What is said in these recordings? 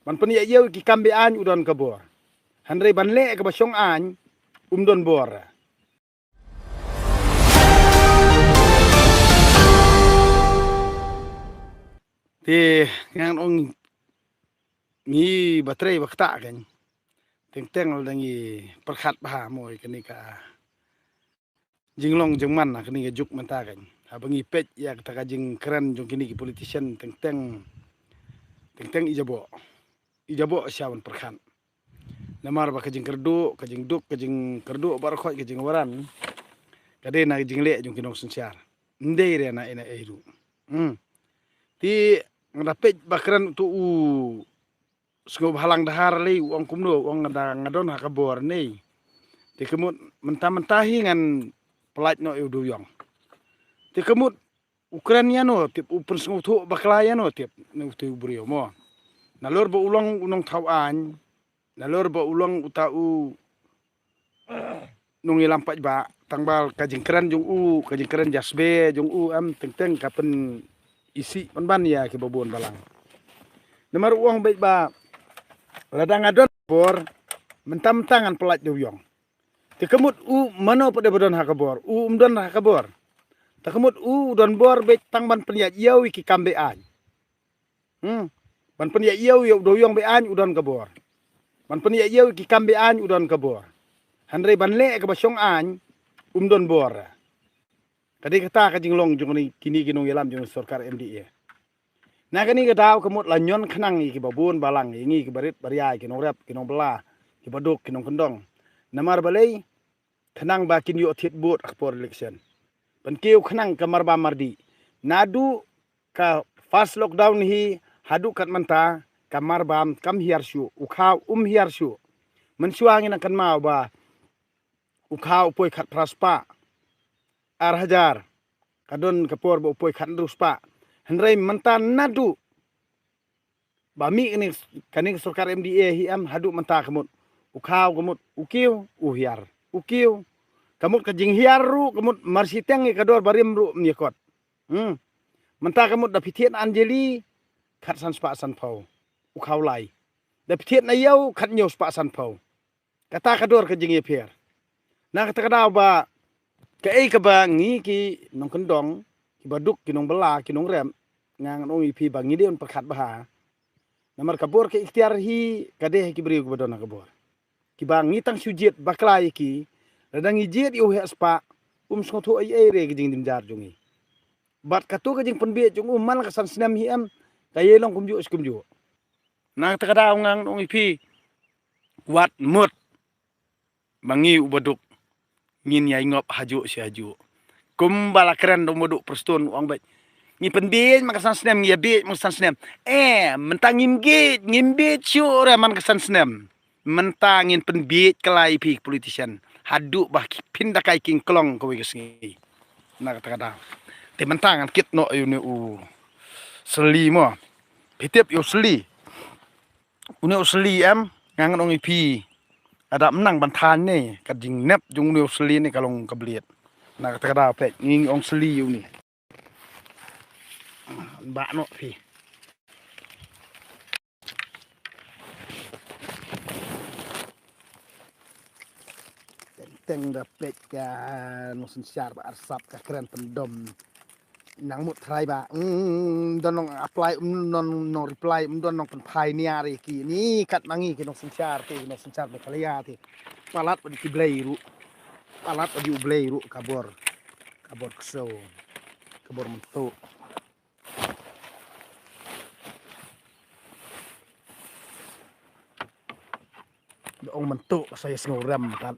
Man pen ya yau ki kambe an udon kabor. Handre ban le ka basyong an don bor. Ti ngang ong ni baterai bakta kan. Teng-teng dangi perkhat bah moy kani ka jinglong jengman kani ka juk menta kan. Abangi pet ya kata ka jing keren jong kini ki politician teng-teng ijabo. Ijabo siawan perkhat. Namar ba kajing kerdu, kajing duk, kajing kerdu bar khoi kajing waran. Kade na kajing le jong kinong sensiar. Ndei re na ina eiru. Ti ngadapet bakran tu sengop halang dahar le uang kumno uang ngadon hakabor nei. Ti kemut mentah-mentahi ngan pelat no euduyong. Ti kemut Ukraina no tip upen sengop tu baklaya no tip no tu brio mo. Nalor ba ulang unong tauan. Nalor ba ulang utau nung ilampat ba tangbal kajing keren jong kajing keren jasbe jong am teng-teng kapen isi ban ya ke babon balang. Namar uang baik ba ladang adon bor mentam-tangan pelat duyong. Ti kemut mano pada badon hakabor umdon hakabor. Ta kemut don bor baik tangban penyat yau iki kambean. Ban penyat yau duyong be an udon kabor. Man penyat yau iki kambean udon kabor. Handre ban le ka basyong an don bor. Kadi kata ka jinglong jong ni kini kinong yalam jong sarkar MDA. Nah kani ka daw kemut lanyon khnang iki babun balang ingi ki barit bariai kinong rep kinong belah ki baduk kinong kendong. Namar balai khnang ba kin yo tit bot akpor election. Ban kiu khnang kamar ba mardi. Nadu ka fast lockdown hi hadu kat manta kamar bam kam hiarsyu ukhaw hiarsyu. Mensuangin akan mau ba ukhaw upoi khat praspa ar hajar kadon kapor ba upoi khat ruspa. Handrai menta nadu bami ini kani sarkar MDA hiam hadu menta kemut ukhaw kemut ukiu uhiar ukiu kemut kajing hiar ru kemut marsiteng kador barim ru myekot menta kemut dapitien anjeli khat san spa san pau ukhaw lai dapitien na yau khat nyos spa san pau kata kador kajing yeper na kata kadaw ba kai ka ba ngi ki nong kendong baduk kinong bela kinong rem ngang nong ipi bangi dia perkhat baha namar kabor ke ikhtiar hi kadeh ki beri ku badona kabor ki bangi tang sujet baklai ki radang ijet yo spa skotho ai re ki jing dim jar jungi bat katu ka jing penbe jung mal ka san sinam hi am kaye long kumju skumju nang takada ngang nong ipi wat mut bangi ubaduk ngin yai ngop haju si haju kumbala keren dong moduk perston uang baik ni penbej makasan senem ngi bej makasan senem mentang ngimbej syura man kasan senem mentangin penbej kelai pi politician hadu bah pindah kai king klong ko wis ngi na kata te mentangan kit no yu ne seli mo pitip yo seli une seli am ngangan ong pi ada menang bantan ni kading nep jung ne seli ni kalong kabliet na kata pet nging ong seli yu ni bak no pi teng dapet ka no sensiar ba arsap ka keren pendom nang mut trai ba don apply non reply don nong penpai ni ari ki ni kat mangi ki no sensiar me kalia ti palat ba di blai ru palat ba di blai ru kabor kso kabor mentu ong mentu saya sengoram kan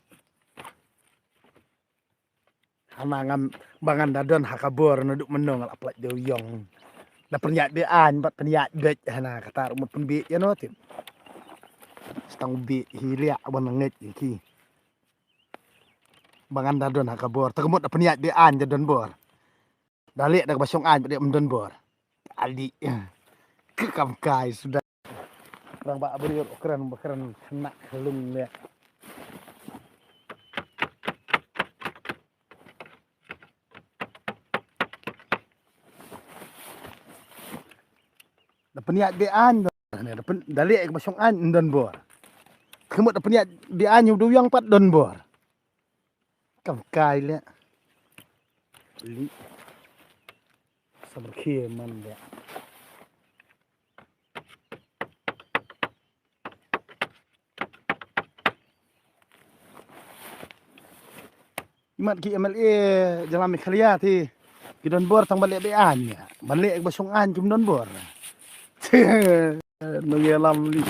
Hanangan bangan dadon hakabor nuduk menong al aplat doyong. Na penyat bean bat penyat bet hana kata rumut pembit ya no tip. Stang bit hilia abang nget iki. Bangan dadon hakabor tergemut na penyat bean jadon bor. Dalik dak basyong an bedek mendon bor. Ali ke kamkai sudah. Orang bak beriur keren kena kelung le. Na peniat bean dapat dalik ke basong an don bor. Kemut dapat ya di anyu du yang pat don bor. Kam kai le. Li. Sabar khie man le. Imat ki MLA Jalan Mekhalia ti ki don bor tang balik be an ya. Balik ke basong an cum don bor. Nung ya lam li.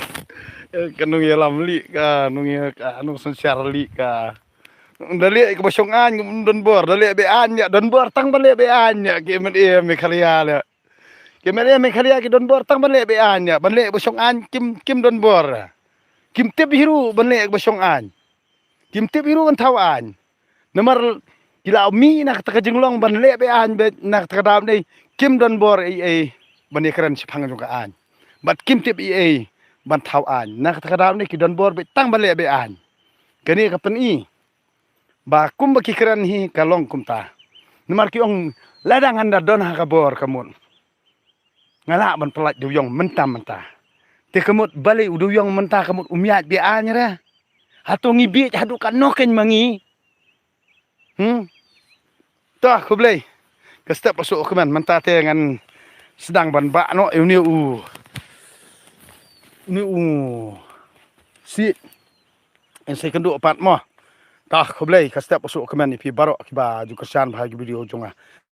Kanung ya lam li ka nung ya ka nung sensyar li ka. Dali ke basong an don bor dali be an ya don bor tang balik be an ya ki MLA Mekhalia le. Ki MLA Mekhalia ki don bor tang balik be an ya. Balik basong an kim don bor. Kim tip hiru balik basong an. Kim tip hiru kan tawan. Nomor gila mi nak taka jenglong ban le be an be nak taka dam dei kim don bor ai ban keren sipang juga an bat kim tip ai ban thau an nak taka dam dei ki don bor be tang ban le be an kani kapen i ba kum ba ki keren hi kalong kum ta nomor ki ong ladang anda don ha ka bor kamun ngala ban pelat duyong mentah mentah te kamut balik duyong mentah kamut umiat be an ra hatu ngibi hadu kan noken mangi Tah kublai. Kestap pasuk keman mentate dengan sedang ban bak no ini si en saya kenduk pat mo. Tah kublai kestap pasuk keman ni pi barok ki ba ju kersan bahagi video jonga.